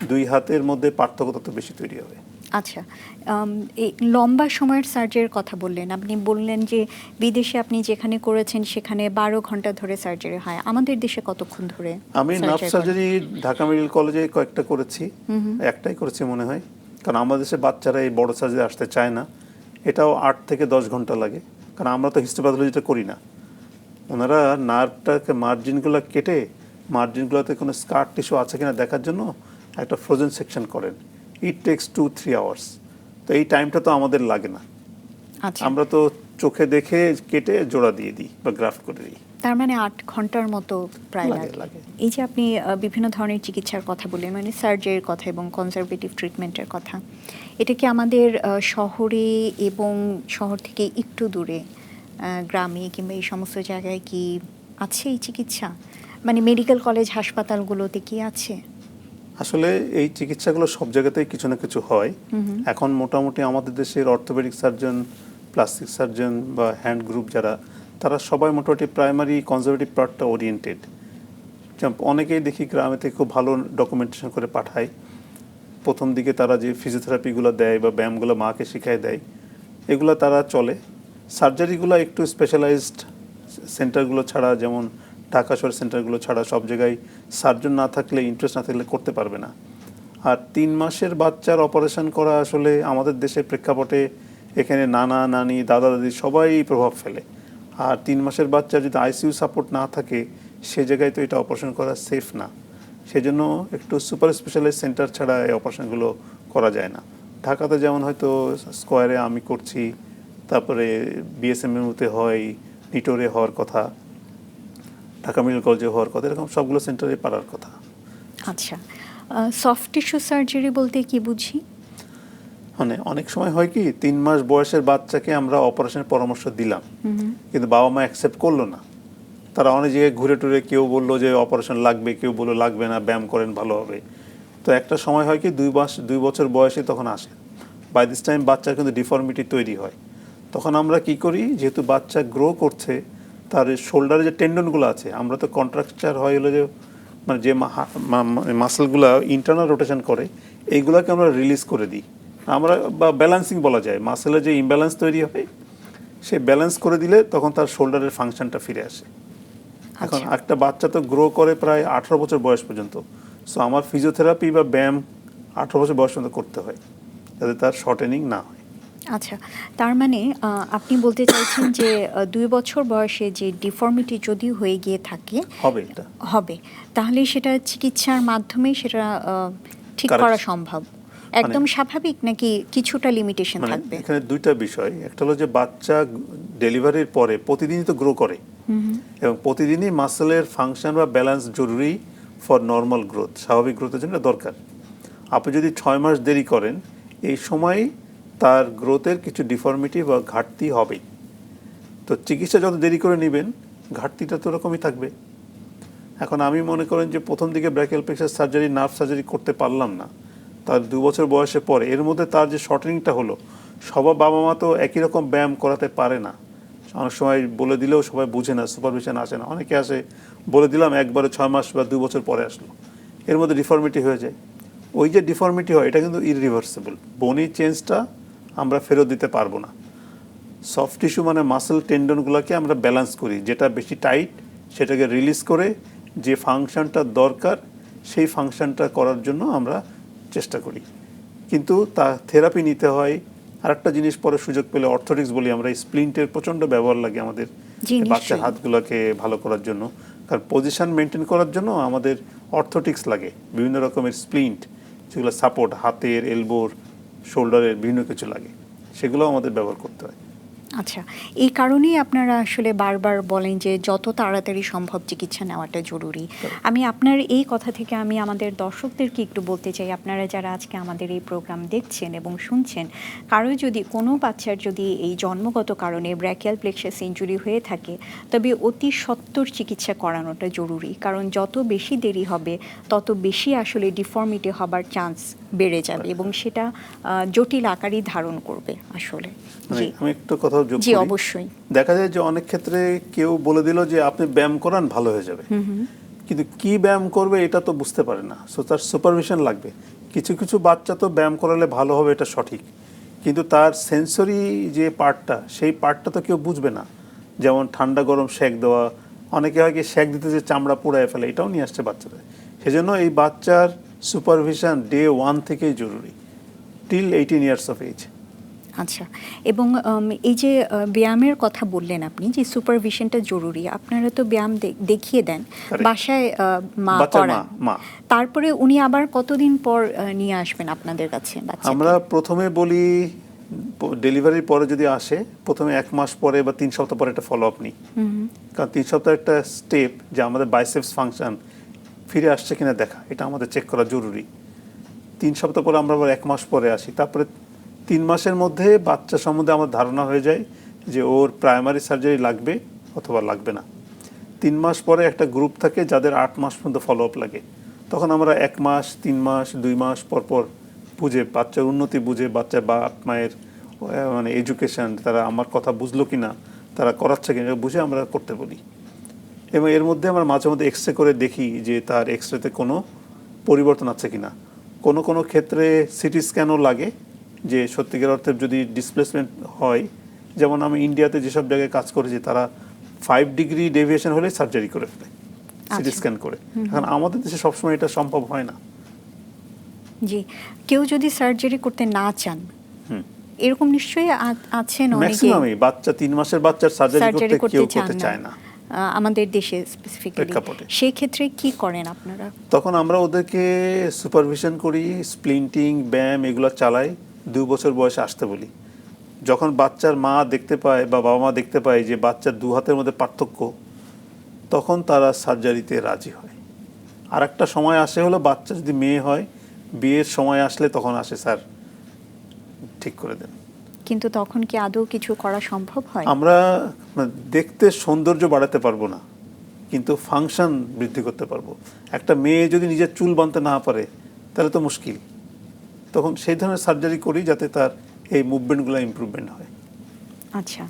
Speaker 2: দুই হাতের মধ্যে পার্থক্য তত বেশি তৈরি হবে।
Speaker 1: আচ্ছা, এই লম্বা সময়ের সার্জারির কথা বললেন, আপনি বললেন যে বিদেশে আপনি যেখানে করেছেন সেখানে 12 ঘন্টা ধরে সার্জারি হয়। আমাদের দেশে কতক্ষণ ধরে?
Speaker 2: আমি নার্ভ সার্জারি ঢাকা মেডিকেল কলেজে কয়েকটা করেছি, একটাই করেছি মনে হয়, কারণ আমাদের দেশে বাচ্চারা এই বড় সার্জারি আসতে চায় না। এটাও 8 থেকে 10 ঘন্টা লাগে, কারণ আমরা তো হিস্টোপ্যাথোলজিটা করি না। ওনারা নার্ভটাকে মার্জিনগুলো কেটে মার্জিনগুলোতে কোনো স্কার টিস্যু আছে কিনা দেখার জন্য একটা ফ্রোজেন সেকশন করেন। It takes 2-3 hours. তো এই টাইমটা তো আমাদের লাগে না।
Speaker 1: আচ্ছা,
Speaker 2: আমরা তো চোখে দেখে কেটে জোড়া দিয়ে দিই বা গ্রাফট করে দিই।
Speaker 1: তার মানে 8 ঘন্টার মতো প্রায়
Speaker 2: লাগে।
Speaker 1: লাগে। এই যে আপনি বিভিন্ন ধরনের চিকিৎসার কথা বললেন, মানে সার্জারির কথা এবং কনজারভেটিভ ট্রিটমেন্টের কথা, এটা কি আমাদের শহরে এবং শহর থেকে একটু দূরে গ্রামে কিংবা এই সমস্ত জায়গায় কি আছে এই চিকিৎসা? মানে মেডিকেল কলেজ হাসপাতালগুলোতে কি আছে?
Speaker 2: আসলে এই চিকিৎসাগুলো সব জায়গাতেই কিছু না কিছু হয়। এখন মোটামুটি আমাদের দেশের অর্থোপেডিক সার্জন, প্লাস্টিক সার্জন বা হ্যান্ড গ্রুপ যারা, তারা সবাই মোটামুটি প্রাইমারি কনজারভেটিভ পার্টটা ওরিয়েন্টেড। অনেকেই দেখি গ্রামে থেকে খুব ভালো ডকুমেন্টেশন করে পাঠায়। প্রথম দিকে তারা যে ফিজিওথেরাপিগুলো দেয় বা ব্যায়ামগুলো মাকে শিখায় দেয়, এগুলো তারা চলে। সার্জারিগুলো একটু স্পেশালাইজড সেন্টারগুলো ছাড়া, যেমন ঢাকা শহরের সেন্টারগুলো ছাড়া সব জায়গায় সার্জন না থাকলে, ইন্টারেস্ট না থাকলে করতে পারবে না। আর 3 মাসের বাচ্চার অপারেশন করা আসলে আমাদের দেশের প্রেক্ষাপটে এখানে নানা নানি দাদা দাদি সবাই প্রভাব ফেলে। আর 3 মাসের বাচ্চা যদি আইসিইউ সাপোর্ট না থাকে সে জায়গায় তো এটা অপারেশন করা সেফ না। সেজন্য একটু সুপার স্পেশালাইজড সেন্টার ছাড়া এই অপারেশনগুলো করা যায় না। ঢাকাতে যেমন হয়তো স্কোয়ারে আমি করছি, তারপরে বিএসএমইউতে হয়, নিটোরে হওয়ার কথা, ঢাকা মেডিকেল কলেজে হওয়ার কথা, এরকম সবগুলো সেন্টারে পারার কথা।
Speaker 1: আচ্ছা, সফট টিস্যু সার্জারি বলতে কি বুঝি?
Speaker 2: মানে অনেক সময় হয় কি, 3 মাস বয়সের বাচ্চাকে আমরা অপারেশনের পরামর্শ দিলাম, কিন্তু বাবা মা অ্যাকসেপ্ট করলো না। তারা অনেক জায়গায় ঘুরে টুরে, কেউ বললো যে অপারেশন লাগবে, কেউ বললো লাগবে না, ব্যায়াম করেন ভালো হবে। তো একটা সময় হয় কি 2 বছর বয়সে তখন আসে, বাই দিস টাইম বাচ্চার কিন্তু ডিফর্মিটি তৈরি হয়। তখন আমরা কি করি, যেহেতু বাচ্চা গ্রো করছে, তার শোল্ডারে যে টেন্ডনগুলো আছে, আমরা তো কন্ট্রাকচার হয় হলো যে মানে যে মাসেলগুলো ইন্টারনাল রোটেশন করে, এইগুলোকে আমরা রিলিজ করে দিই আমরা, বা ব্যালেন্সিং বলা যায়। মাসেলের যে ইমব্যালেন্স তৈরি হয় সে ব্যালেন্স করে দিলে তখন তার শোল্ডারের ফাংশনটা ফিরে আসে। এখন একটা বাচ্চা তো গ্রো করে প্রায় 18 বছর বয়স পর্যন্ত। সো আমার ফিজিওথেরাপি বা ব্যায়াম 18 বছর বয়স পর্যন্ত করতে হয়, যাতে তার শর্টেনিং না হয়।
Speaker 1: আচ্ছা, তার মানে আপনি বলতে চাইছেন যে ২ বছর বয়সে যে ডিফর্মিটি যদি হয়ে গিয়ে থাকে
Speaker 2: হবে এটা
Speaker 1: হবে, তাহলে সেটা চিকিৎসার মাধ্যমে সেটা ঠিক করা
Speaker 2: কারেক্ট
Speaker 1: সম্ভব?
Speaker 2: মানে
Speaker 1: একদম স্বাভাবিক নাকি কিছুটা লিমিটেশন
Speaker 2: মানে
Speaker 1: থাকবে?
Speaker 2: এখানে দুইটা বিষয়, একটা হলো যে বাচ্চা ডেলিভারির পরে প্রতিদিনই তো গ্রো করে এবং প্রতিদিনই মাসেলের ফাংশন বা ব্যালেন্স জরুরি ফর নর্মাল গ্রোথ, স্বাভাবিক গ্রোথের জন্য দরকার। আপনি যদি 6 মাস দেরি করেন, এই সময় তার গ্রোথের কিছু ডিফর্মিটি বা ঘাটতি হবেই। তো চিকিৎসা যত দেরি করে নেবেন, ঘাটতিটা তো ওরকমই থাকবে। এখন আমি মনে করেন যে প্রথম দিকে brachial plexus surgery, nerve surgery করতে পারলাম না, তার 2 বছর বয়সে পরে এর মধ্যে তার যে শর্টেনিংটা হলো, সবার বাবা মা তো একই রকম ব্যায়াম করাতে পারে না। অনেক সময় বলে দিলেও সবাই বুঝে না, সুপারভিশন আসে না, অনেকে আসে বলে দিলাম একবারে 6 মাস বা 2 বছর পরে আসলো, এর মধ্যে ডিফর্মিটি হয়ে যায়। ওই যে ডিফর্মিটি হয় এটা কিন্তু ইররিভার্সিবল, বনি চেঞ্জটা আমরা ফেরত দিতে পারবো না। সফট টিস্যু মানে মাসেল টেন্ডনগুলোকে আমরা ব্যালেন্স করি, যেটা বেশি টাইট সেটাকে রিলিজ করে যে ফাংশনটা দরকার সেই ফাংশনটা করার জন্য আমরা চেষ্টা করি। কিন্তু তা থেরাপি নিতে হয়। আরেকটা জিনিস পরে সুযোগ পেলে অর্থোটিক্স বলি আমরা, স্প্লিন্টের প্রচণ্ড ব্যবহার লাগে আমাদের বাচ্চার হাতগুলোকে ভালো করার জন্য, কারণ পজিশন মেনটেন করার জন্য আমাদের অর্থোটিক্স লাগে, বিভিন্ন রকমের স্প্লিন্ট যেগুলো সাপোর্ট হাতের, এলবোর, শোল্ডারের বিভিন্ন কিছু লাগে, সেগুলোও আমাদের ব্যবহার করতে হয়।
Speaker 1: আচ্ছা, এই কারণেই আপনারা আসলে বারবার বলেন যে যত তাড়াতাড়ি সম্ভব চিকিৎসা নেওয়াটা জরুরি। আমি আপনার এই কথা থেকে আমি আমাদের দর্শকদেরকে একটু বলতে চাই, আপনারা যারা আজকে আমাদের এই প্রোগ্রাম দেখছেন এবং শুনছেন, কারো যদি কোনো বাচ্চার যদি এই জন্মগত কারণে ব্র্যাকিয়াল প্লেক্সাস ইনজুরি হয়ে থাকে, তবে অতি সত্বর চিকিৎসা করানোটা জরুরি, কারণ যত বেশি দেরি হবে তত বেশি আসলে ডিফর্মিটি হবার চান্স বেড়ে যাবে এবং সেটা জটিল আকারই ধারণ করবে আসলে।
Speaker 2: আমি একটু কথা যোগ
Speaker 1: জি,
Speaker 2: করি।
Speaker 1: অবশ্যই।
Speaker 2: দেখা যায় যে অনেক ক্ষেত্রে কেউ বলে দিল যে আপনি ব্যায়াম করান ভালো হয়ে যাবে, কিন্তু কি ব্যায়াম করবে এটা তো বুঝতে পারে না, সো তার সুপারভিশন লাগবে। কিছু কিছু বাচ্চা তো ব্যায়াম করালে ভালো হবে এটা সঠিক, কিন্তু তার সেন্সরি যে পার্টটা সেই পার্টটা তো কেউ বুঝবে না। যেমন ঠান্ডা গরম সেক দেওয়া, অনেকে হয় কি সেক দিতে যে চামড়া পুড়ায় ফেলে, এটাও নিয়ে আসছে বাচ্চাদের। সেজন্য এই বাচ্চার সুপারভিশন ডে 1 থেকেই জরুরি, টিল 18 ইয়ার্স অফ এজ।
Speaker 1: আচ্ছা, এবং এই যে ব্যায়ামের কথা বললেন আপনি যে সুপারভিশনটা জরুরি, আপনারা তো ব্যায়াম দেখিয়ে দেন বাসায়, মা করান, তারপরে উনি আবার কতদিন পর নিয়ে আসবেন আপনাদের কাছে?
Speaker 2: আমরা প্রথমে বলি ডেলিভারির পরে যদি আসে, প্রথমে 1 মাস পরে বা 3 সপ্তাহ পরে একটা ফলো আপ নিই, কারণ 3 সপ্তাহ একটা স্টেপ যে আমাদের বাইসেপস ফাংশন ফিরে আসছে কিনা দেখা, এটা আমাদের চেক করা জরুরি। 3 সপ্তাহ পরে আমরা আবার 1 মাস পরে আসি, তারপরে 3 মাসের মধ্যে বাচ্চা সম্বন্ধে আমার ধারণা হয়ে যায় যে ওর প্রাইমারি সার্জারি লাগবে অথবা লাগবে না। 3 মাস পরে একটা গ্রুপ থাকে যাদের 8 মাস পর্যন্ত ফলো আপ লাগে, তখন আমরা 1 মাস, 3 মাস, 2 মাস পর পর বুঝে বাচ্চার উন্নতি বুঝে, বাচ্চার বাপ মায়ের মানে এডুকেশন, তারা আমার কথা বুঝলো কিনা, তারা করাচ্ছে কিনা বুঝে আমরা করতে বলি। এবং এর মধ্যে আমরা মাঝে মধ্যে এক্স রে করে দেখি যে তার এক্স রেতে কোনো পরিবর্তন আছে কিনা। কোনো কোনো ক্ষেত্রে সিটি স্ক্যানও লাগে, যে সত্যিকার অর্থে যদি ডিসপ্লেসমেন্ট হয়। যেমন আমি ইন্ডিয়াতে যেসব জায়গায় কাজ করেছি, তারা 5 ডিগ্রি ডেভিয়েশন হলে সার্জারি করে ফেলে সিটি স্ক্যান করে। এখন আমাদের দেশে সবসময় এটা সম্ভব হয় না।
Speaker 1: জি, কেউ যদি সার্জারি করতে না চান, এরকম নিশ্চয়ই আছেন অনেকে,
Speaker 2: ম্যাক্সিমামই বাচ্চা 3 মাসের বাচ্চার সার্জারি করতে কেউ করতে চায় না
Speaker 1: আমাদের দেশে স্পেসিফিক্যালি। সেই ক্ষেত্রে কি করেন আপনারা?
Speaker 2: তখন আমরা ওদেরকে সুপারভিশন করি, স্প্লিন্টিং, ব্যায়াম এগুলো চালাই, 2 বছর বয়সে আসতে বলি। যখন বাচ্চার মা দেখতে পায় বা বাবা মা দেখতে পায় যে বাচ্চার 2 হাতের মধ্যে পার্থক্য, তখন তারা সার্জারিতে রাজি হয়। আর একটা সময় আসে হলো বাচ্চা যদি মেয়ে হয়, বিয়ের সময় আসলে তখন আসে স্যার ঠিক করে দেন।
Speaker 1: কিন্তু তখন কি আদৌ কিছু করা সম্ভব হয়?
Speaker 2: আমরা দেখতে সৌন্দর্য বাড়াতে পারবো না, কিন্তু ফাংশন বৃদ্ধি করতে পারবো। একটা মেয়ে যদি নিজের চুল বাঁধতে না পারে তাহলে তো মুশকিল, তখন সেই ধরনের সার্জারি করি যাতে তার এই মুভমেন্টগুলো ইমপ্রুভমেন্ট হয়।
Speaker 1: আচ্ছা,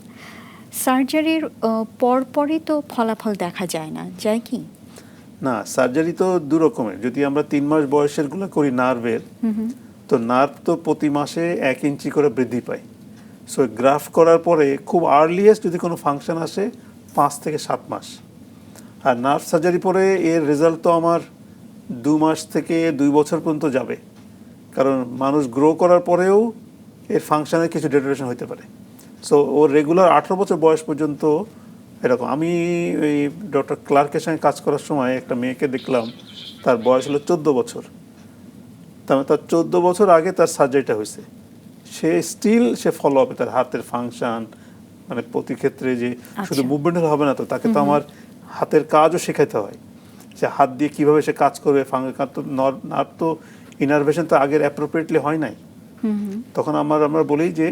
Speaker 1: সার্জারির পরপরই তো ফলাফল দেখা যায় না, যায় কি?
Speaker 2: না, সার্জারি তো 2 রকমের। যদি আমরা 3 মাস বয়সেরগুলো করি নার্ভের, তো নার্ভ তো প্রতি মাসে 1 ইঞ্চি করে বৃদ্ধি পায়। সো গ্রাফট করার পরে খুব আর্লিয়েস্ট যদি কোনো ফাংশন আসে 5 থেকে 7 মাস। আর নার্ভ সার্জারি পরে এর রেজাল্ট তো আমার 2 মাস থেকে 2 বছর পর্যন্ত যাবে, কারণ মানুষ গ্রো করার পরেও এর ফাংশনের কিছু ডেটারেশন হতে পারে। সো ওর রেগুলার 18 বছর বয়স পর্যন্ত এরকম। আমি ওই ডক্টর ক্লার্কের সঙ্গে কাজ করার সময় একটা মেয়েকে দেখলাম, তার বয়স হলো 14 বছর। তার মানে তার 14 বছর আগে তার সার্জারিটা হয়েছে, সে ফলো আপে তার হাতের ফাংশন, মানে প্রতি ক্ষেত্রে যে শুধু মুভমেন্ট হবে না, তো তাকে তো আমার হাতের কাজও শেখাতে হয়, যে হাত দিয়ে কিভাবে সে কাজ করবে। নার্ভ তো ইনারভেশন তো আগের অ্যাপ্রোপ্রিয়েটলি হয় নাই। তখন আমরা বলি যে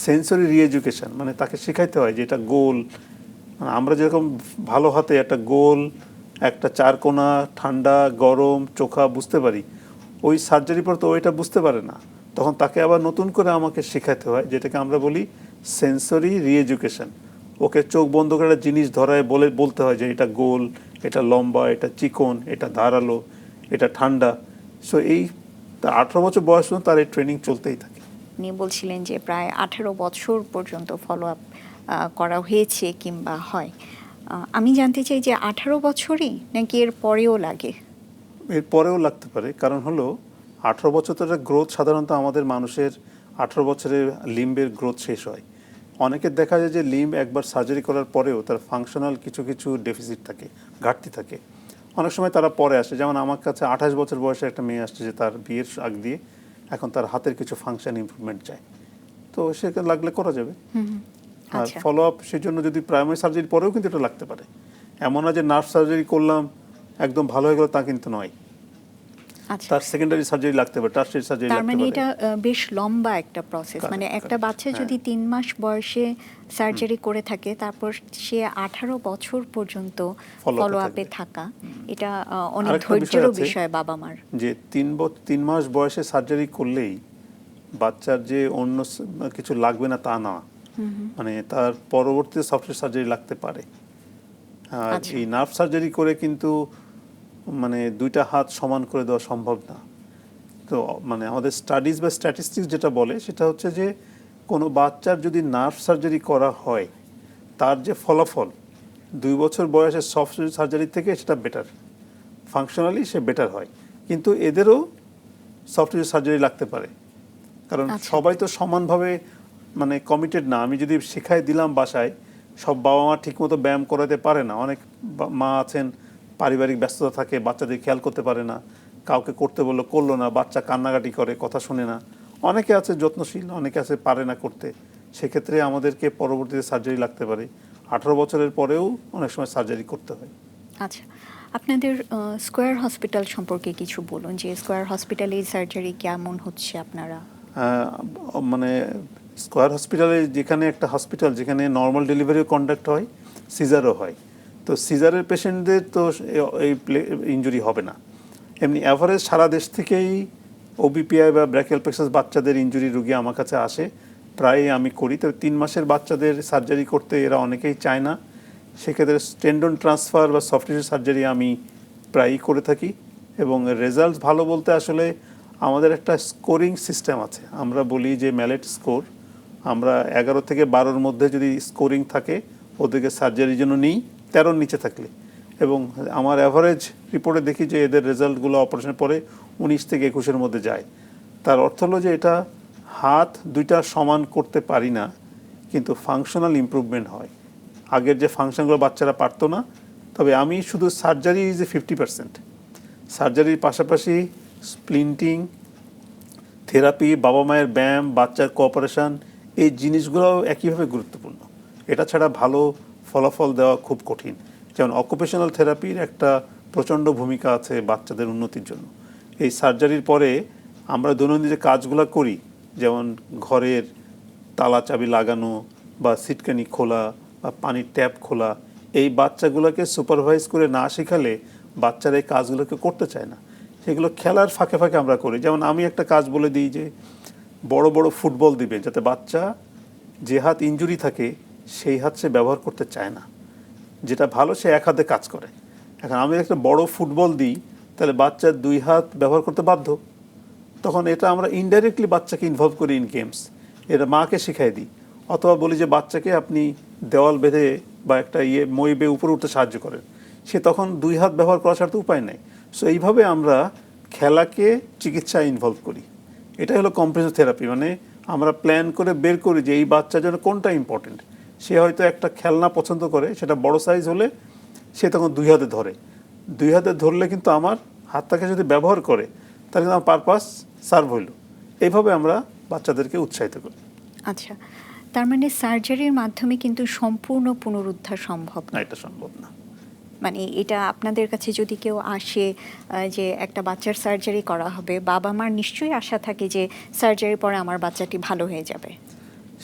Speaker 2: সেন্সরি রিএডুকেশন, মানে তাকে শেখাইতে হয় যে এটা গোল, মানে আমরা যেরকম ভালো হাতে একটা গোল, একটা চারকোনা, ঠান্ডা গরম চোখা বুঝতে পারি, ওই সার্জারি পর তো ওইটা বুঝতে পারে না। তখন তাকে আবার নতুন করে আমাকে শেখাতে হয়, যেটাকে আমরা বলি সেন্সরি রিএডুকেশন। ওকে চোখ বন্ধ করে একটা জিনিস ধরায় বলতে হয় যে এটা গোল, এটা লম্বা, এটা চিকন, এটা ধারালো, এটা ঠান্ডা। সো এই 18 বছর বয়স পর্যন্ত তার এই ট্রেনিং চলতেই থাকে।
Speaker 1: উনি বলছিলেন যে প্রায় 18 বছর পর্যন্ত ফলো আপ করা হয়েছে কিংবা হয়। আমি জানতে চাই যে 18 বছরই নাকি এর পরেও লাগে?
Speaker 2: এর পরেও লাগতে পারে, কারণ হলো 18 বছর তো একটা গ্রোথ, সাধারণত আমাদের মানুষের 18 বছরে লিম্বের গ্রোথ শেষ হয়। অনেকের দেখা যায় যে লিম্ব একবার সার্জারি করার পরেও তার ফাংশনাল কিছু কিছু ডেফিসিট থাকে, ঘাটতি থাকে। অনেক সময় তারা পরে আসে, যেমন আমার কাছে 28 বছর বয়সে একটা মেয়ে আসছে যে তার বিয়ের আগ দিয়ে এখন তার হাতের কিছু ফাংশন ইমপ্রুভমেন্ট চায়, তো সেখানে লাগলে করা যাবে। আর ফলো আপ সেই জন্য যদি প্রাইমারি সার্জারি পরেও কিন্তু এটা লাগতে পারে। এমন না যে নার্ভ সার্জারি করলাম একদম ভালো হয়ে গেল, তা কিন্তু নয়। তার সেকেন্ডারি সার্জারি লাগতে পারে, টারশিয়ারি সার্জারি লাগতে পারে।
Speaker 1: তার মানে এটা বেশ লম্বা একটা প্রসেস। মানে একটা বাচ্চা যদি 3 মাস বয়সে সার্জারি করে থাকে, তারপর সে 18 বছর পর্যন্ত ফলো আপে থাকা, এটা অনেক ধৈর্যেরও বিষয় বাবা মার।
Speaker 2: যে 3 মাস বয়সে সার্জারি করলেই বাচ্চার যে অন্য কিছু লাগবে না তা না, মানে তার পরবর্তীতে সফটওয়্যার সার্জারি লাগতে পারে। আর এই নার্ভ সার্জারি করে কিন্তু মানে দুইটা হাত সমান করে দেওয়া সম্ভব না। তো মানে আমাদের স্টাডিজ বা স্ট্যাটিস্টিক্স যেটা বলে সেটা হচ্ছে যে কোনো বাচ্চার যদি নার্ভ সার্জারি করা হয়, তার যে ফলাফল 2 বছর বয়সে সফট সার্জারি থেকে সেটা বেটার, ফাংশনালি সে বেটার হয়। কিন্তু এদেরও সফটওয়্যার সার্জারি লাগতে পারে, কারণ সবাই তো সমানভাবে মানে কমিটেড না। আমি যদি শেখাই দিলাম বাসায়, সব বাবা মা ঠিকমতো ব্যায়াম করাতে পারে না। অনেক মা আছেন পারিবারিক ব্যস্ততা থাকে, বাচ্চাদের খেয়াল করতে পারে না, কাউকে করতে বললো করলো না, বাচ্চা কান্নাকাটি করে, কথা শুনে না। অনেকে আছে যত্নশীল, অনেকে আছে পারে না করতে, সেক্ষেত্রে আমাদেরকে পরবর্তীতে সার্জারি লাগতে পারে। 18 বছরের পরেও অনেক সময় সার্জারি করতে হয়।
Speaker 1: আচ্ছা, আপনাদের স্কয়ার হসপিটাল সম্পর্কে কিছু বলুন, যে স্কয়ার হসপিটালে সার্জারি কেমন হচ্ছে আপনারা?
Speaker 2: মানে স্কয়ার হসপিটালে যেখানে একটা হসপিটাল যেখানে নর্মাল ডেলিভারিও কন্ডাক্ট হয়, সিজারও হয়, তো সিজারের পেশেন্টদের তো এই ইনজুরি হবে না। এমনি অ্যাভারেজ সারা দেশ থেকেই ওবিপিআই বা ব্র্যাকিয়াল প্লেক্সাস বাচ্চাদের ইনজুরি রুগী আমার কাছে আসে, প্রায় আমি করি। তবে 3 মাসের বাচ্চাদের সার্জারি করতে এরা অনেকেই চায় না, সেক্ষেত্রে টেন্ডন ট্রান্সফার বা সফট টিস্যু সার্জারি আমি প্রায়ই করে থাকি। এবং রেজাল্ট ভালো বলতে আসলে আমাদের একটা স্কোরিং সিস্টেম আছে, আমরা বলি যে ম্যালেট স্কোর। আমরা 11 থেকে 12-র মধ্যে যদি স্কোরিং থাকে ওদেরকে সার্জারির জন্য নিই, 13-র নিচে থাকলে। এবং আমার অ্যাভারেজ রিপোর্টে দেখি যে এদের রেজাল্টগুলো অপারেশনের পরে 19 থেকে 21-এর মধ্যে যায়। তার অর্থ হলো যে এটা হাত দুইটা সমান করতে পারি না, কিন্তু ফাংশনাল ইমপ্রুভমেন্ট হয়। আগের যে ফাংশনগুলো বাচ্চারা পারতো না, তবে আমি শুধু সার্জারি ইজ এ 50%। সার্জারির পাশাপাশি স্প্লিন্টিং, থেরাপি, বাবা মায়ের ব্যায়াম, বাচ্চার কোঅপারেশন, এই জিনিসগুলো একইভাবে গুরুত্বপূর্ণ। এটা ছাড়া ভালো ফলাফল দেওয়া খুব কঠিন। যেমন অকুপেশনাল থেরাপির একটা প্রচণ্ড ভূমিকা আছে বাচ্চাদের উন্নতির জন্য। এই সার্জারির পরে আমরা দৈনন্দিন যে কাজগুলো করি, যেমন ঘরের তালা চাবি লাগানো বা সিটকানি খোলা বা পানির ট্যাপ খোলা, এই বাচ্চাগুলোকে সুপারভাইজ করে না শেখালে বাচ্চারা এই কাজগুলোকে করতে চায় না। সেগুলো খেলার ফাঁকে ফাঁকে আমরা করি। যেমন আমি একটা কাজ বলে দিই যে বড় বড় ফুটবল দিবে, যাতে বাচ্চা যে হাত ইনজুরি থাকে সেই হাত সে ব্যবহার করতে চায় না, যেটা ভালো সে এক হাতে কাজ করে। এখন আমি একটা বড় ফুটবল দিই, তাহলে বাচ্চার 2 হাত ব্যবহার করতে বাধ্য। তখন এটা আমরা ইনডাইরেক্টলি বাচ্চাকে ইনভলভ করি ইন গেমস, এটা মাকে শিখাই দিই। অথবা বলি যে বাচ্চাকে আপনি দেওয়াল বেঁধে বা একটা মই বেয়ে উপরে উঠতে সাহায্য করেন, সে তখন 2 হাত ব্যবহার করা ছাড়া তো উপায় নেই। সো এইভাবে আমরা খেলাকে চিকিৎসায় ইনভলভ করি। এটাই হলো কম্প্রেহেনসিভ থেরাপি, মানে আমরা প্ল্যান করে বের করি যে এই বাচ্চার জন্য কোনটা ইম্পর্টেন্ট। সে হয়তো একটা খেলনা পছন্দ করে, সেটা বড় সাইজ হলে সে তখন 2 হাতে ধরে। 2 হাতে ধরলে কিন্তু আমার হাতটাকে যদি ব্যবহার করে তাহলে কিন্তু আমার পারপাস সার্ভ হইল। এইভাবে আমরা বাচ্চাদেরকে উৎসাহিত করি।
Speaker 1: আচ্ছা, তার মানে সার্জারির মাধ্যমে কিন্তু সম্পূর্ণ পুনরুদ্ধার সম্ভব
Speaker 2: না,
Speaker 1: না।
Speaker 2: এটা সম্ভব না।
Speaker 1: মানে এটা আপনাদের কাছে যদি কেউ আসে যে একটা বাচ্চার সার্জারি করা হবে, বাবা মার নিশ্চয়ই আশা থাকে যে সার্জারির পরে আমার বাচ্চাটি ভালো হয়ে যাবে।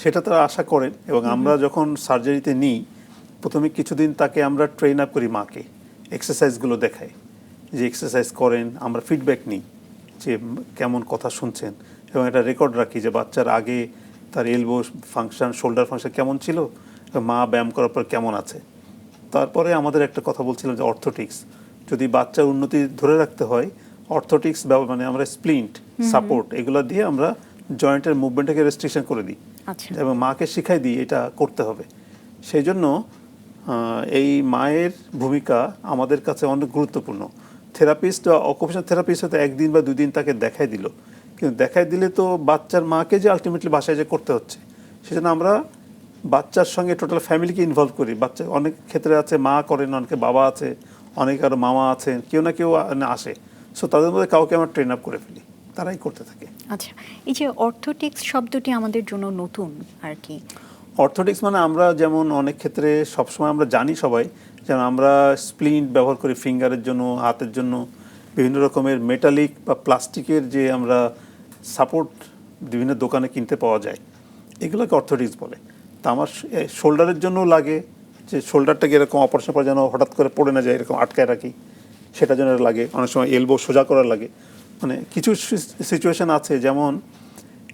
Speaker 2: সেটা তারা আশা করেন, এবং আমরা যখন সার্জারিতে নিই প্রথমে কিছুদিন তাকে আমরা ট্রেন আপ করি, মাকে এক্সারসাইজগুলো দেখাই, যে এক্সারসাইজ করেন, আমরা ফিডব্যাক নিই যে কেমন কথা শুনছেন, এবং একটা রেকর্ড রাখি যে বাচ্চার আগে তার এলবো ফাংশন, শোল্ডার ফাংশন কেমন ছিল, মা ব্যায়াম করার পর কেমন আছে। তারপরে আমাদের একটা কথা বলছিলাম যে অর্থোটিক্স, যদি বাচ্চার উন্নতি ধরে রাখতে হয় অর্থোটিক্স মানে আমরা স্প্লিন্ট সাপোর্ট এগুলো দিয়ে আমরা জয়েন্টের মুভমেন্টটাকে রেস্ট্রিকশন করে দিই,
Speaker 1: আচ্ছা,
Speaker 2: এবং মাকে শিখাই দিই এটা করতে হবে। সেই জন্য এই মায়ের ভূমিকা আমাদের কাছে অনেক গুরুত্বপূর্ণ। থেরাপিস্ট বা অকুপেশনাল থেরাপিস্ট হয়তো 1 দিন বা 2 দিন তাকে দেখাই দিল, কিন্তু দেখাই দিলে তো বাচ্চার মাকে যে আলটিমেটলি বাসায় যে করতে হচ্ছে, সেজন্য আমরা বাচ্চার সঙ্গে টোটাল ফ্যামিলিকে ইনভলভ করি। বাচ্চা অনেক ক্ষেত্রে আছে মা করেন, অনেকে বাবা আছে, অনেকে আরও মামা আছেন, কেউ না কেউ আসে। সো তাদের মধ্যে কাউকে আমরা ট্রেন আপ করে ফেলি, তারাই করতে থাকে।
Speaker 1: আচ্ছা, এই যে অর্থোটিক্স শব্দটি আমাদের জন্য নতুন আর কি।
Speaker 2: অর্থোটিক্স মানে আমরা যেমন অনেক ক্ষেত্রে সবসময় আমরা জানি সবাই, যেমন আমরা স্প্লিন্ট ব্যবহার করি ফিঙ্গারের জন্য, হাতের জন্য, বিভিন্ন রকমের মেটালিক বা প্লাস্টিকের যে আমরা সাপোর্ট বিভিন্ন দোকানে কিনতে পাওয়া যায়, এগুলোকে অর্থোটিক্স বলে। তা আমার শোল্ডারের জন্য লাগে, যে শোল্ডারটাকে এরকম অপারেশন পর যেন হঠাৎ করে পড়ে না যায়, এরকম আটকায় রাখি, সেটার জন্য লাগে। অনেক সময় এলবো সোজা করার লাগে। মানে কিছু সিচুয়েশন আছে, যেমন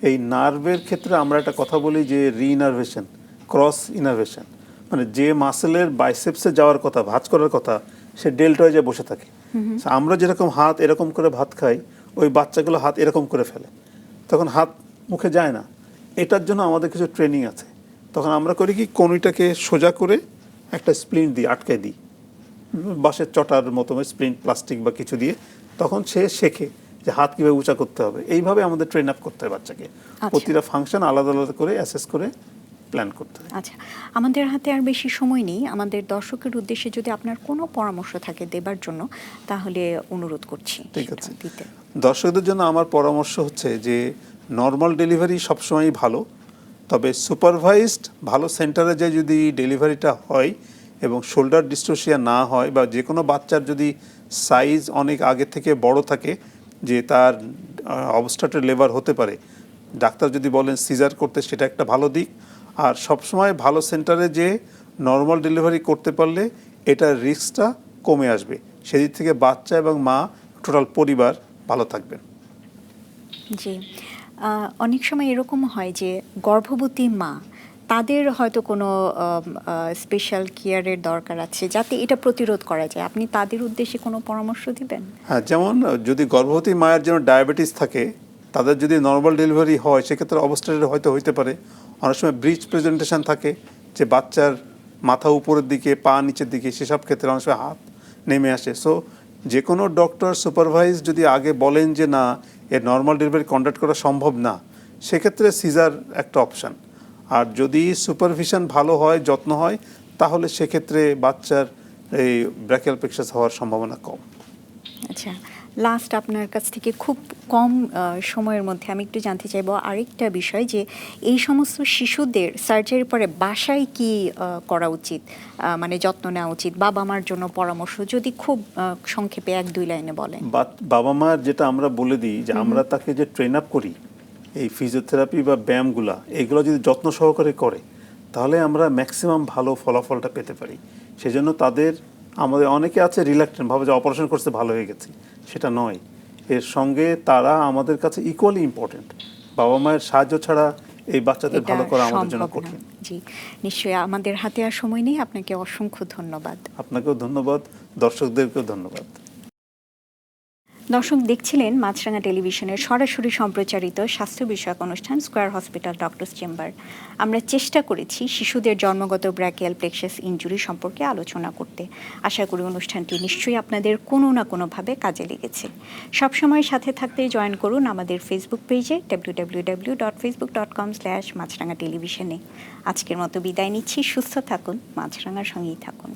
Speaker 2: এই নার্ভের ক্ষেত্রে আমরা একটা কথা বলি যে রিইনার্ভেশন, ক্রস ইনার্ভেশন, মানে যে মাসেলের বাইসেপসে যাওয়ার কথা, ভাঁজ করার কথা, সে ডেল্টয়ে যায় বসে থাকে। আমরা যেরকম হাত এরকম করে ভাত খাই, ওই বাচ্চাগুলো হাত এরকম করে ফেলে, তখন হাত মুখে যায় না। এটার জন্য আমাদের কিছু ট্রেনিং আছে। তখন আমরা করি কি, কনুইটাকে সোজা করে একটা স্প্লিন্ট দিই, আটকায় দিই, বাঁশের চটার মতো স্প্লিন্ট প্লাস্টিক বা কিছু দিয়ে, তখন সে শেখে যে হাত কীভাবে উঁচা করতে হবে। এইভাবে আমাদের ট্রেন আপ করতে হয় বাচ্চাকে, প্রতিটা ফাংশন আলাদা আলাদা করে অ্যাসেস করে প্ল্যান করতে হয়।
Speaker 1: আচ্ছা, আমাদের হাতে আর বেশি সময় নেই। আমাদের দর্শকের উদ্দেশ্যে যদি আপনার কোনো পরামর্শ থাকে দেবার জন্য, তাহলে অনুরোধ করছি।
Speaker 2: ঠিক আছে,
Speaker 1: দিতে।
Speaker 2: দর্শকদের জন্য আমার পরামর্শ হচ্ছে যে নর্মাল ডেলিভারি সবসময়ই ভালো, তবে সুপারভাইজড ভালো সেন্টারে যে যদি ডেলিভারিটা হয় এবং শোল্ডার ডিস্টোসিয়া না হয়, বা যে কোনো বাচ্চার যদি সাইজ অনেক আগে থেকে বড় থাকে, যে তার অবস্ট্রাক্টেড লেবার হতে পারে, ডাক্তার যদি বলেন সিজার করতে, সেটা একটা ভালো দিক। আর সবসময় ভালো সেন্টারে যে নর্মাল ডেলিভারি করতে পারলে এটার রিস্কটা কমে আসবে, সেদিক থেকে বাচ্চা এবং মা টোটাল পরিবার ভালো থাকবেন।
Speaker 1: জি, অনেক সময় এরকম হয় যে গর্ভবতী মা, তাদের হয়তো কোনো স্পেশাল কেয়ারের দরকার আছে যাতে এটা প্রতিরোধ করা যায়। আপনি তাদের উদ্দেশ্যে কোনো পরামর্শ দিবেন?
Speaker 2: হ্যাঁ, যেমন যদি গর্ভবতী মায়ের জন্য ডায়াবেটিস থাকে, তাদের যদি নর্মাল ডেলিভারি হয়, সেক্ষেত্রে অবস্ট্রাক্টেড হয়তো হইতে পারে। অনেক সময় ব্রিজ প্রেজেন্টেশন থাকে, যে বাচ্চার মাথা উপরের দিকে, পা নিচের দিকে, সেসব ক্ষেত্রে অনেক সময় হাত নেমে আসে। সো যে কোনো ডক্টর সুপারভাইজ যদি আগে বলেন যে না, এর নর্মাল ডেলিভারি কন্ডাক্ট করা সম্ভব না, সেক্ষেত্রে সিজার একটা অপশান। আর যদি সুপারভিশন ভালো হয়, যত্ন হয়, তাহলে সেক্ষেত্রে বাচ্চার এই ব্র্যাকিয়াল প্লেক্সাস হওয়ার সম্ভাবনা কম।
Speaker 1: আচ্ছা, লাস্ট আপনার কাছ থেকে খুব কম সময়ের মধ্যে আমি একটু জানতে চাইবো আরেকটা বিষয়, যে এই সমস্ত শিশুদের সার্জারির পরে বাসায় কি করা উচিত, মানে যত্ন নেওয়া উচিত, বাবা মার জন্য পরামর্শ যদি খুব সংক্ষেপে 1-2 লাইনে বলেন।
Speaker 2: বাবা মার যেটা আমরা বলে দিই, যে আমরা তাকে যে ট্রেন আপ করি, এই ফিজিওথেরাপি বা ব্যায়ামগুলা, এগুলো যদি যত্ন সহকারে করে, তাহলে আমরা ম্যাক্সিমাম ভালো ফলাফলটা পেতে পারি। সেজন্য তাদের, আমাদের অনেকে আছে রিল্যাক্টেন্ট, ভাবে যে অপারেশন করতে ভালো হয়ে গেছে, সেটা নয়। এর সঙ্গে তারা আমাদের কাছে ইকুয়ালি ইম্পর্টেন্ট। বাবা মায়ের সাহায্য ছাড়া এই বাচ্চাদের ভালো করা আমাদের জন্য কঠিন।
Speaker 1: জি, নিশ্চয়ই। আমাদের হাতে আর সময় নেই। আপনাকে অসংখ্য ধন্যবাদ।
Speaker 2: আপনাকেও ধন্যবাদ, দর্শকদেরকেও ধন্যবাদ।
Speaker 1: দর্শক দেখছিলেন মাছরাঙা টেলিভিশনের সরাসরি সম্প্রচারিত স্বাস্থ্য বিষয়ক অনুষ্ঠান স্কয়ার হসপিটাল ডক্টরস চেম্বার। আমরা চেষ্টা করেছি শিশুদের জন্মগত ব্র্যাকিয়াল প্লেক্সাস ইনজুরি সম্পর্কে আলোচনা করতে। আশা করি অনুষ্ঠানটি নিশ্চয়ই আপনাদের কোনো না কোনোভাবে কাজে লেগেছে। সবসময় সাথে থাকতে জয়েন করুন আমাদের ফেসবুক পেজে www.facebook.com/মাছরাঙা টেলিভিশনে। আজকের মতো বিদায় নিচ্ছি। সুস্থ থাকুন, মাছরাঙার সঙ্গেই থাকুন।